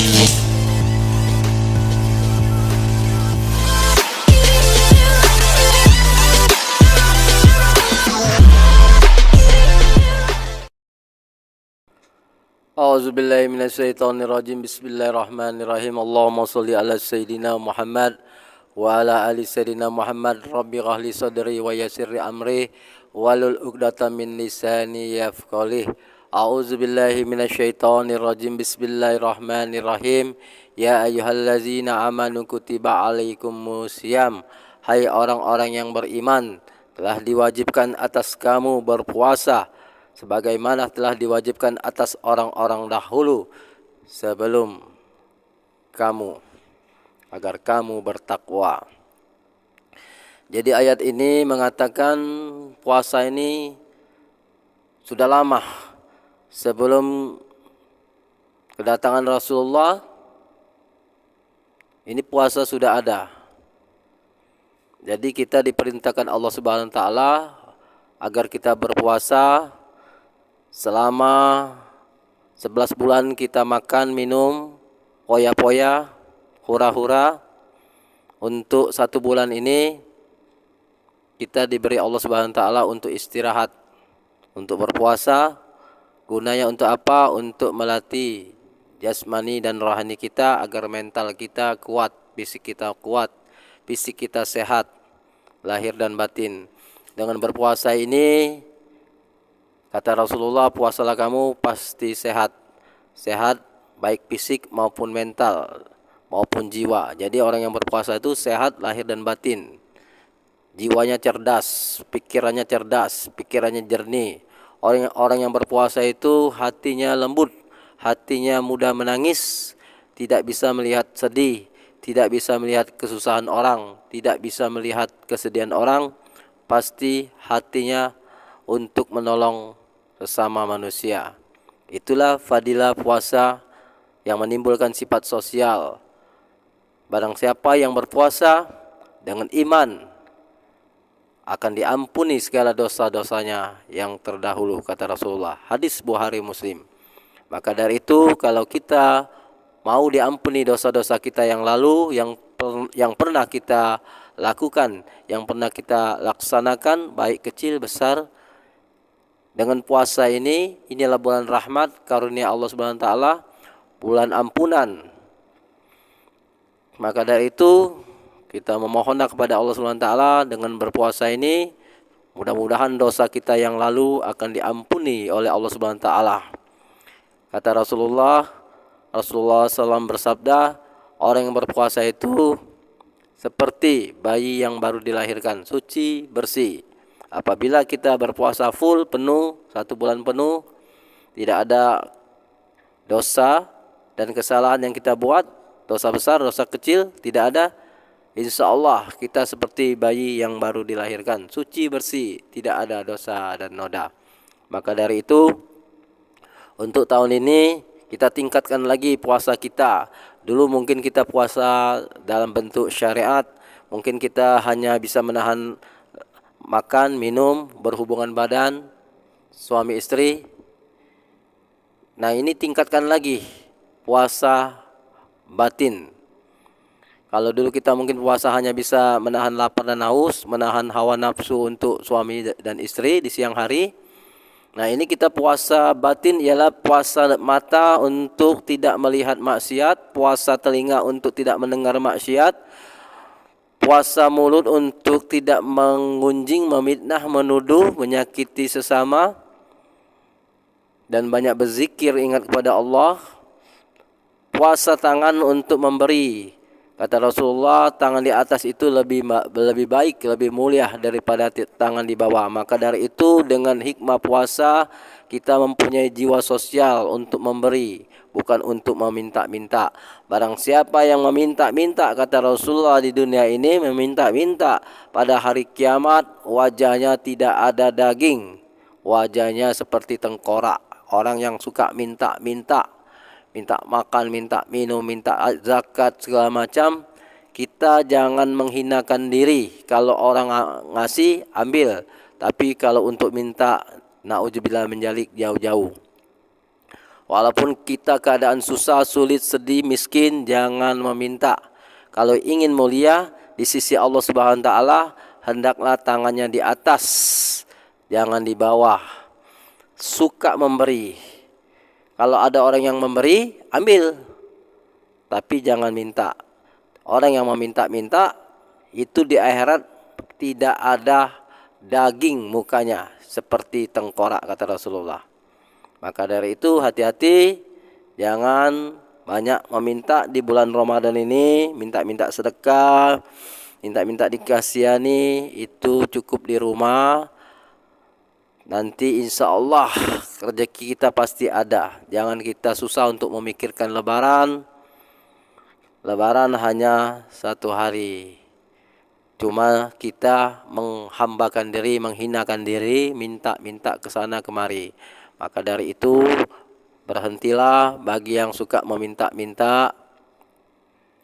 A'udzubillahi minasyaitonirrajim. Bismillahirrahmanirrahim. Allahumma sholli ala sayyidina Muhammad wa ala ali sayyidina Muhammad. Rabbi ghahli sadri wa yassirli amri walul 'uqdatam min lisani yafqahu. A'udzubillahi minasyaitonirrajim. Bismillahirrahmanirrahim. Ya ayyuhallazina amanu kutiba alaikumusiyam. Hai orang-orang yang beriman, telah diwajibkan atas kamu berpuasa sebagaimana telah diwajibkan atas orang-orang dahulu sebelum kamu, agar kamu bertakwa. Jadi ayat ini mengatakan puasa ini sudah lama sebelum kedatangan Rasulullah. Ini puasa sudah ada. Jadi kita diperintahkan Allah Subhanahu wa taala agar kita berpuasa selama 11 bulan. Kita makan, minum, poya-poya, hura-hura. Untuk 1 bulan ini kita diberi Allah Subhanahu wa taala untuk istirahat, untuk berpuasa. Gunanya untuk apa? Untuk melatih jasmani dan rohani kita agar mental kita kuat, fisik kita kuat, fisik kita sehat, lahir dan batin. Dengan berpuasa ini, kata Rasulullah, puasalah kamu pasti sehat. Sehat baik fisik maupun mental maupun jiwa. Jadi orang yang berpuasa itu sehat lahir dan batin. Jiwanya cerdas, pikirannya cerdas, pikirannya jernih. Orang yang berpuasa itu hatinya lembut, hatinya mudah menangis, tidak bisa melihat sedih, tidak bisa melihat kesusahan orang, tidak bisa melihat kesedihan orang. Pasti hatinya untuk menolong sesama manusia. Itulah fadilah puasa yang menimbulkan sifat sosial. Barang siapa yang berpuasa dengan iman, akan diampuni segala dosa-dosanya yang terdahulu, kata Rasulullah. Hadis Bukhari Muslim. Maka dari itu, kalau kita mau diampuni dosa-dosa kita yang lalu, yang pernah kita lakukan, yang pernah kita laksanakan, baik kecil besar, dengan puasa ini, inilah bulan rahmat, karunia Allah Subhanahu wa taala, bulan ampunan. Maka dari itu, kita memohonlah kepada Allah Subhanahu wa taala dengan berpuasa ini, mudah-mudahan dosa kita yang lalu akan diampuni oleh Allah Subhanahu wa taala. Kata Rasulullah SAW bersabda, orang yang berpuasa itu seperti bayi yang baru dilahirkan, suci, bersih. Apabila kita berpuasa full, penuh, 1 bulan penuh, tidak ada dosa dan kesalahan yang kita buat, dosa besar, dosa kecil, tidak ada. Insya Allah kita seperti bayi yang baru dilahirkan, suci, bersih, tidak ada dosa dan noda. Maka dari itu, untuk tahun ini kita tingkatkan lagi puasa kita. Dulu mungkin kita puasa dalam bentuk syariat, mungkin kita hanya bisa menahan makan, minum, berhubungan badan, suami istri. Nah, ini tingkatkan lagi puasa batin. Kalau dulu kita mungkin puasa hanya bisa menahan lapar dan haus, menahan hawa nafsu untuk suami dan istri di siang hari. Nah, ini kita puasa batin ialah puasa mata untuk tidak melihat maksiat, puasa telinga untuk tidak mendengar maksiat, puasa mulut untuk tidak mengunjing, memfitnah, menuduh, menyakiti sesama, dan banyak berzikir, ingat kepada Allah. Puasa tangan untuk memberi. Kata Rasulullah, tangan di atas itu lebih baik, lebih mulia daripada tangan di bawah. Maka dari itu, dengan hikmah puasa, kita mempunyai jiwa sosial untuk memberi, bukan untuk meminta-minta. Barang siapa yang meminta-minta, kata Rasulullah, di dunia ini meminta-minta, pada hari kiamat wajahnya tidak ada daging, wajahnya seperti tengkorak. Orang yang suka minta-minta, minta makan, minta minum, minta zakat, segala macam. Kita jangan menghinakan diri. Kalau orang ngasih, ambil. Tapi kalau untuk minta, na'udzubillah, menjalik jauh-jauh. Walaupun kita keadaan susah, sulit, sedih, miskin, jangan meminta. Kalau ingin mulia di sisi Allah Subhanahu wa taala, hendaklah tangannya di atas, jangan di bawah. Suka memberi. Kalau ada orang yang memberi, ambil. Tapi jangan minta. Orang yang meminta-minta itu di akhirat tidak ada daging mukanya seperti tengkorak, kata Rasulullah. Maka dari itu hati-hati, jangan banyak meminta di bulan Ramadan ini, minta-minta sedekah, minta-minta dikasihani, itu cukup di rumah. Nanti insya Allah rezeki kita pasti ada. Jangan kita susah untuk memikirkan lebaran. Lebaran hanya 1 hari. Cuma kita menghambakan diri, menghinakan diri, minta-minta ke sana kemari. Maka dari itu berhentilah bagi yang suka meminta-minta.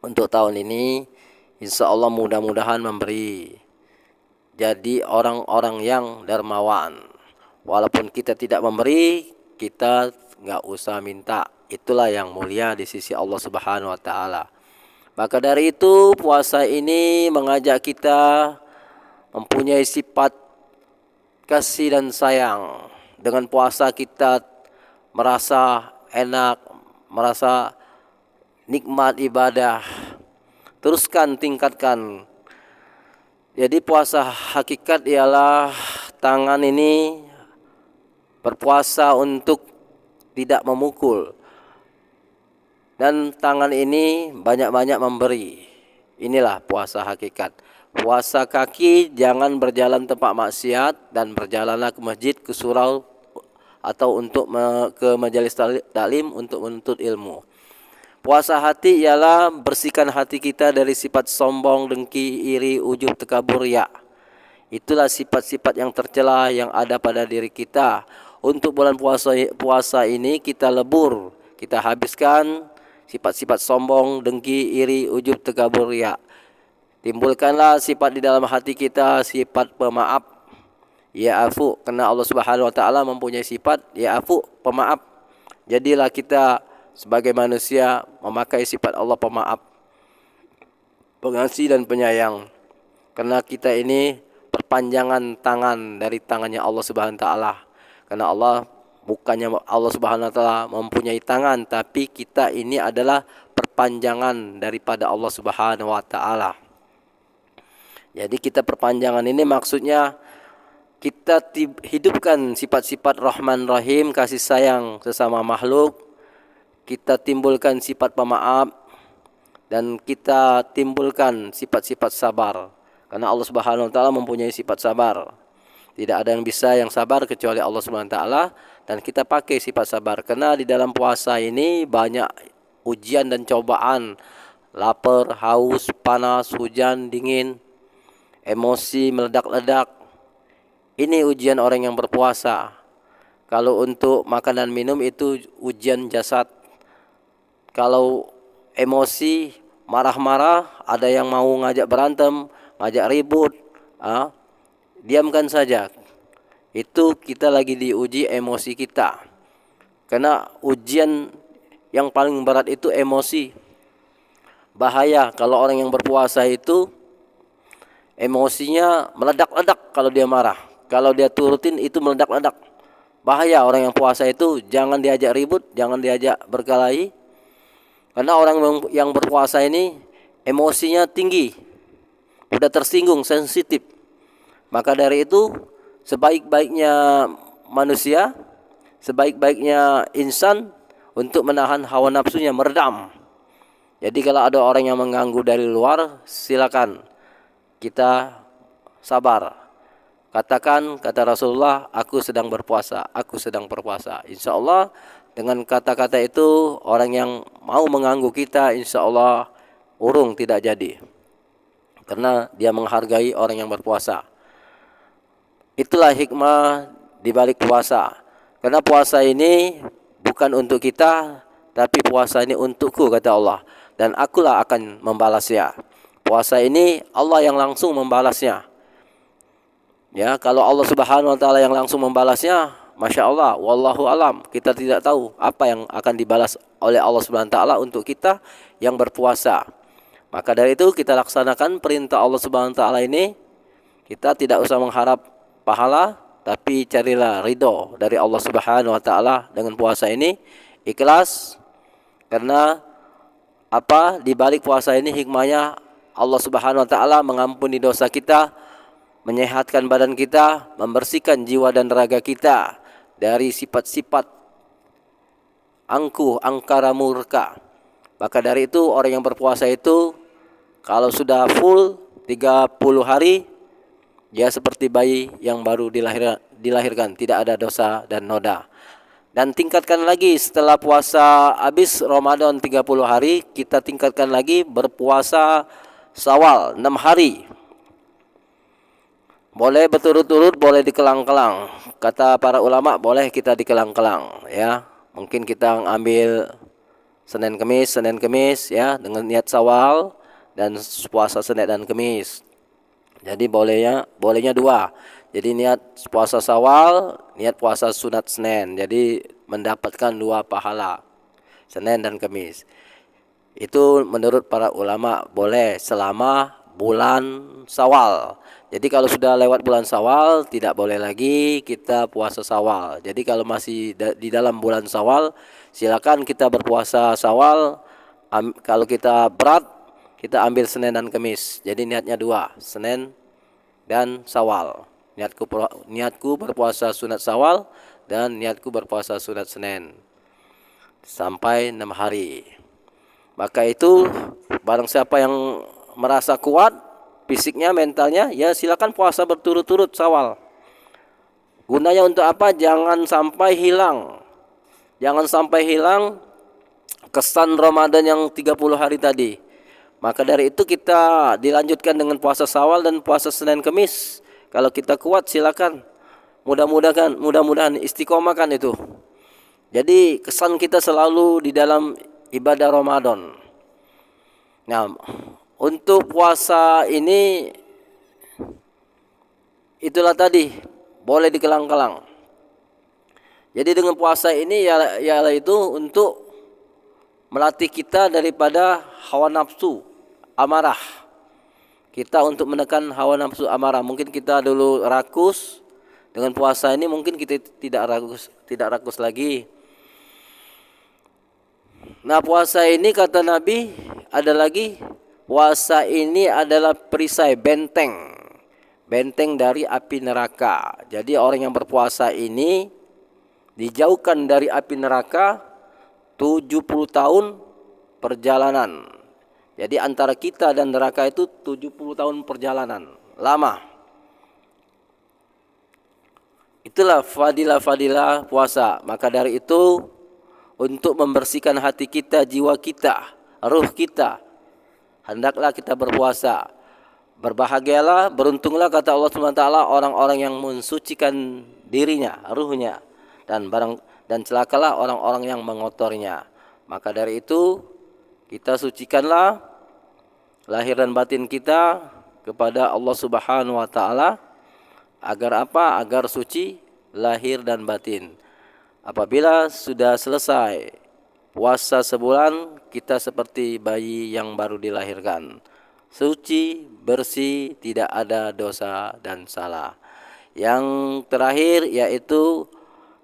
Untuk tahun ini insya Allah mudah-mudahan memberi. Jadi orang-orang yang dermawan. Walaupun kita tidak memberi, kita nggak usah minta. Itulah yang mulia di sisi Allah Subhanahu wa taala. Maka dari itu puasa ini mengajak kita mempunyai sifat kasih dan sayang. Dengan puasa kita merasa enak, merasa nikmat ibadah. Teruskan, tingkatkan. Jadi puasa hakikat ialah tangan ini berpuasa untuk tidak memukul. Dan tangan ini banyak-banyak memberi. Inilah puasa hakikat. Puasa kaki, jangan berjalan tempat maksiat dan berjalanlah ke masjid, ke surau atau untuk ke majelis taklim untuk menuntut ilmu. Puasa hati ialah bersihkan hati kita dari sifat sombong, dengki, iri, ujub, takabur, riya. Itulah sifat-sifat yang tercela yang ada pada diri kita. Untuk bulan puasa ini kita lebur, kita habiskan sifat-sifat sombong, dengki, iri, ujub, takabur, riya. Timbulkanlah sifat di dalam hati kita, sifat pemaaf, ya'fu, karena Allah Subhanahu wa taala mempunyai sifat ya'fu, pemaaf. Jadilah kita sebagai manusia memakai sifat Allah pemaaf, pengasih dan penyayang. Karena kita ini perpanjangan tangan dari tangannya Allah Subhanahu wa taala. Karena bukannya Allah Subhanahu wa taala mempunyai tangan, tapi kita ini adalah perpanjangan daripada Allah Subhanahu wa taala. Jadi kita perpanjangan ini maksudnya kita hidupkan sifat-sifat Rahman Rahim, kasih sayang sesama makhluk. Kita timbulkan sifat pemaaf dan kita timbulkan sifat-sifat sabar. Karena Allah Subhanahu wa taala mempunyai sifat sabar. Tidak ada yang bisa yang sabar kecuali Allah Subhanahu wa taala, dan kita pakai sifat sabar. Karena di dalam puasa ini banyak ujian dan cobaan. Lapar, haus, panas, hujan, dingin, emosi meledak-ledak. Ini ujian orang yang berpuasa. Kalau untuk makan dan minum itu ujian jasad. Kalau emosi, marah-marah, ada yang mau ngajak berantem, ngajak ribut, diamkan saja. Itu kita lagi diuji emosi kita. Karena ujian yang paling berat itu emosi. Bahaya kalau orang yang berpuasa itu emosinya meledak-ledak kalau dia marah. Kalau dia turutin itu meledak-ledak. Bahaya orang yang puasa itu, jangan diajak ribut, jangan diajak berkelahi. Karena orang yang berpuasa ini emosinya tinggi, udah tersinggung, sensitif. Maka dari itu sebaik-baiknya manusia, sebaik-baiknya insan untuk menahan hawa nafsunya, meredam. Jadi kalau ada orang yang mengganggu dari luar, silakan kita sabar. Katakan, kata Rasulullah, aku sedang berpuasa, aku sedang berpuasa. Insya Allah dengan kata-kata itu orang yang mau mengganggu kita, insya Allah urung tidak jadi. Karena dia menghargai orang yang berpuasa. Itulah hikmah di balik puasa. Karena puasa ini bukan untuk kita, tapi puasa ini untukku, kata Allah. Dan akulah akan membalasnya. Puasa ini Allah yang langsung membalasnya. Ya, kalau Allah Subhanahu wa taala yang langsung membalasnya, Masya Allah, wallahu alam, kita tidak tahu apa yang akan dibalas oleh Allah Subhanahu wa taala untuk kita yang berpuasa. Maka dari itu kita laksanakan perintah Allah Subhanahu wa taala ini. Kita tidak usah mengharap pahala, tapi carilah ridho dari Allah Subhanahu wa taala dengan puasa ini. Ikhlas, karena apa? Di balik puasa ini hikmahnya Allah Subhanahu wa taala mengampuni dosa kita, menyehatkan badan kita, membersihkan jiwa dan raga kita dari sifat-sifat angkuh, angkara murka. Maka dari itu orang yang berpuasa itu kalau sudah full 30 hari, dia seperti bayi yang baru dilahirkan, tidak ada dosa dan noda. Dan tingkatkan lagi setelah puasa habis Ramadan 30 hari, kita tingkatkan lagi berpuasa Syawal 6 hari. Boleh berturut-turut, boleh dikelang-kelang. Kata para ulama boleh kita dikelang-kelang ya. Mungkin kita ambil Senin Kemis ya dengan niat Syawal dan puasa Senin dan Kemis. Jadi bolehnya dua. Jadi niat puasa Syawal, niat puasa sunat Senin. Jadi mendapatkan dua pahala, Senin dan Kemis. Itu menurut para ulama boleh selama bulan Syawal. Jadi kalau sudah lewat bulan Syawal tidak boleh lagi kita puasa Syawal. Jadi kalau masih di dalam bulan Syawal, silakan kita berpuasa Syawal. Kalau kita berat, kita ambil Senin dan Kemis. Jadi niatnya dua, Senin dan Syawal. Niatku berpuasa sunat Syawal dan niatku berpuasa sunat Senin sampai 6 hari. Maka itu barang siapa yang merasa kuat fisiknya, mentalnya, ya silakan puasa berturut-turut Syawal. Gunanya untuk apa? Jangan sampai hilang kesan Ramadan yang 30 hari tadi. Maka dari itu kita dilanjutkan dengan puasa Syawal dan puasa Senin Kemis. Kalau kita kuat silakan. Mudah-mudahan istiqomahkan itu. Jadi kesan kita selalu di dalam ibadah Ramadan. Nah, untuk puasa ini itulah tadi boleh dikelang-kelang. Jadi dengan puasa ini yaitu untuk melatih kita daripada hawa nafsu amarah. Kita untuk menekan hawa nafsu amarah. Mungkin kita dulu rakus, dengan puasa ini mungkin kita tidak rakus lagi. Nah, puasa ini kata Nabi ada lagi, puasa ini adalah perisai benteng dari api neraka. Jadi orang yang berpuasa ini dijauhkan dari api neraka 70 tahun perjalanan. Jadi antara kita dan neraka itu 70 tahun perjalanan. Lama. Itulah fadilah puasa. Maka dari itu untuk membersihkan hati kita, jiwa kita, ruh kita, hendaklah kita berpuasa. Berbahagialah, beruntunglah kata Allah SWT orang-orang yang mensucikan dirinya, ruhnya, dan celakalah orang-orang yang mengotornya. Maka dari itu kita sucikanlah lahir dan batin kita kepada Allah Subhanahu wa taala. Agar apa? Agar suci lahir dan batin. Apabila sudah selesai puasa sebulan, kita seperti bayi yang baru dilahirkan. Suci, bersih, tidak ada dosa dan salah. Yang terakhir yaitu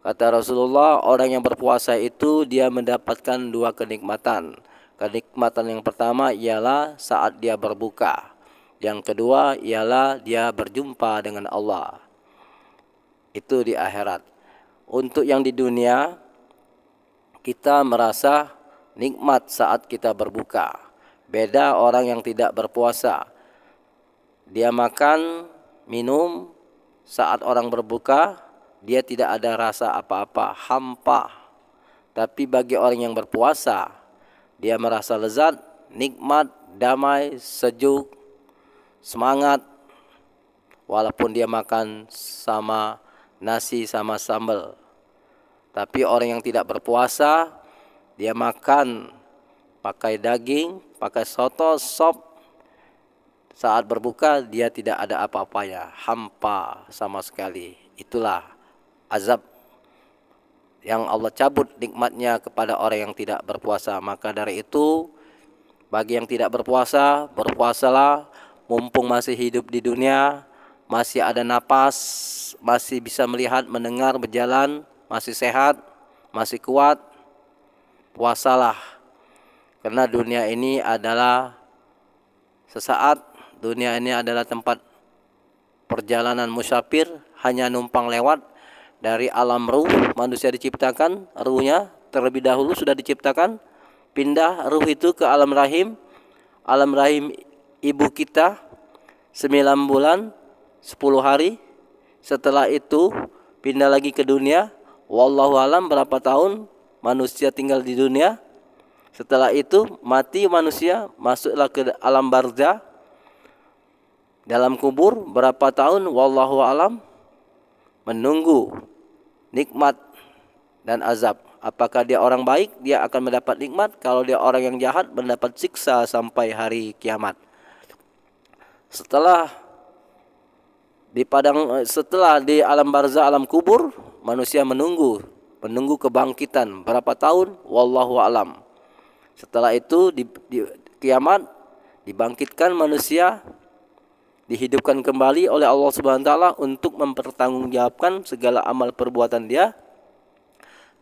kata Rasulullah, orang yang berpuasa itu dia mendapatkan dua kenikmatan. Kenikmatan yang pertama ialah saat dia berbuka. Yang kedua ialah dia berjumpa dengan Allah. Itu di akhirat. Untuk yang di dunia, kita merasa nikmat saat kita berbuka. Beda orang yang tidak berpuasa. Dia makan, minum, saat orang berbuka, dia tidak ada rasa apa-apa, hampa. Tapi bagi orang yang berpuasa, dia merasa lezat, nikmat, damai, sejuk, semangat. Walaupun dia makan sama nasi sama sambal. Tapi orang yang tidak berpuasa, dia makan pakai daging, pakai soto, sop. Saat berbuka dia tidak ada apa-apanya, hampa sama sekali. Itulah azab yang Allah cabut nikmatnya kepada orang yang tidak berpuasa. Maka dari itu, bagi yang tidak berpuasa, berpuasalah mumpung masih hidup di dunia, masih ada napas, masih bisa melihat, mendengar, berjalan, masih sehat, masih kuat, puasalah. Karena dunia ini adalah sesaat, dunia ini adalah tempat perjalanan musafir, hanya numpang lewat. Dari alam ruh manusia diciptakan, ruhnya terlebih dahulu sudah diciptakan, pindah ruh itu ke alam rahim ibu kita 9 bulan 10 hari. Setelah itu pindah lagi ke dunia, wallahu alam berapa tahun manusia tinggal di dunia. Setelah itu mati manusia, masuklah ke alam barzah, dalam kubur berapa tahun, wallahu alam, menunggu nikmat dan azab. Apakah dia orang baik, dia akan mendapat nikmat. Kalau dia orang yang jahat, mendapat siksa sampai hari kiamat. Setelah di alam barzah, alam kubur, manusia menunggu kebangkitan berapa tahun, wallahu alam. Setelah itu di kiamat dibangkitkan manusia, dihidupkan kembali oleh Allah Subhanahu wa taala untuk mempertanggungjawabkan segala amal perbuatan dia,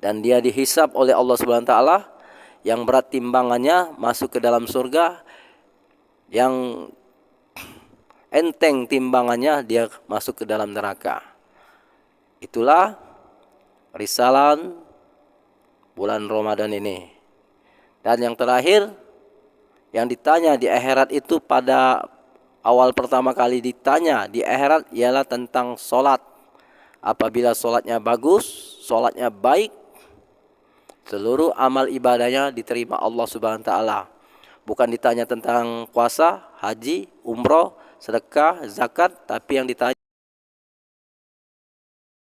dan dia dihisab oleh Allah Subhanahu wa taala. Yang berat timbangannya masuk ke dalam surga, yang enteng timbangannya dia masuk ke dalam neraka. Itulah risalah bulan Ramadan ini. Dan yang terakhir yang ditanya di akhirat itu, pada awal pertama kali ditanya di akhirat ialah tentang solat. Apabila solatnya bagus, solatnya baik, seluruh amal ibadahnya diterima Allah Subhanahu wa taala. Bukan ditanya tentang puasa, haji, umroh, sedekah, zakat, tapi yang ditanya